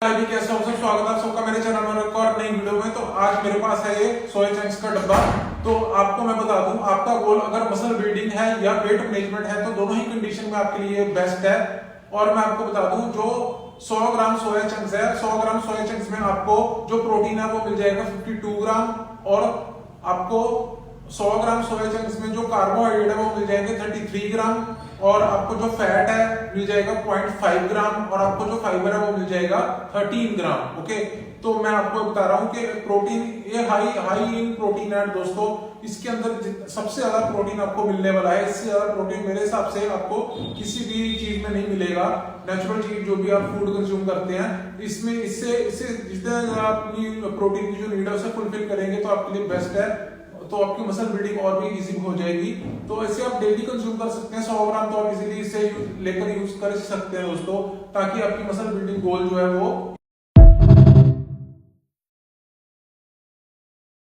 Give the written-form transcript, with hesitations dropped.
कैसे हो सब, स्वागत है आप सबका मेरे चैनल में एक और नई वीडियो में। तो आज मेरे पास है ये सोया चंक्स का डब्बा। तो आपको मैं बता दूं, आपका गोल अगर मसल बिल्डिंग है या वेट मैनेजमेंट है तो दोनों ही कंडीशन में आपके लिए बेस्ट है। और मैं आपको बता दूं, जो 100 ग्राम सोया चंक्स है, 100 ग्राम सोया चंक्स में आपको जो प्रोटीन है वो मिल जाएगा 52 ग्राम, और आपको 100 ग्राम सोया चंक्स में जो कार्बोहाइड्रेट है वो मिल जाएंगे 33 ग्राम, और आपको जो फैट है मिल जाएगा 0.5 ग्राम, और आपको जो फाइबर है वो मिल जाएगा 13 ग्राम। ओके, तो मैं आपको बता रहा हूं कि प्रोटीन ये हाई इन प्रोटीन है दोस्तों। इसके अंदर सबसे ज्यादा प्रोटीन आपको मिलने वाला है। इससे ज्यादा प्रोटीन मेरे हिसाब से आपको किसी भी चीज में नहीं मिलेगा। नेचुरल चीज जो भी आप फूड कंज्यूम करते हैं, इसमें इससे इससे जितना आप अपनी प्रोटीन की जो नीड है उसे फुलफिल करेंगे तो आपके लिए बेस्ट है। तो आपकी मसल बिल्डिंग और भी इजी हो जाएगी। तो ऐसे आप डेली कंज्यूम कर सकते हैं 100 ग्राम, तो आप इजीली इसे लेकर यूज कर सकते हैं दोस्तों, ताकि आपकी मसल बिल्डिंग गोल जो है वो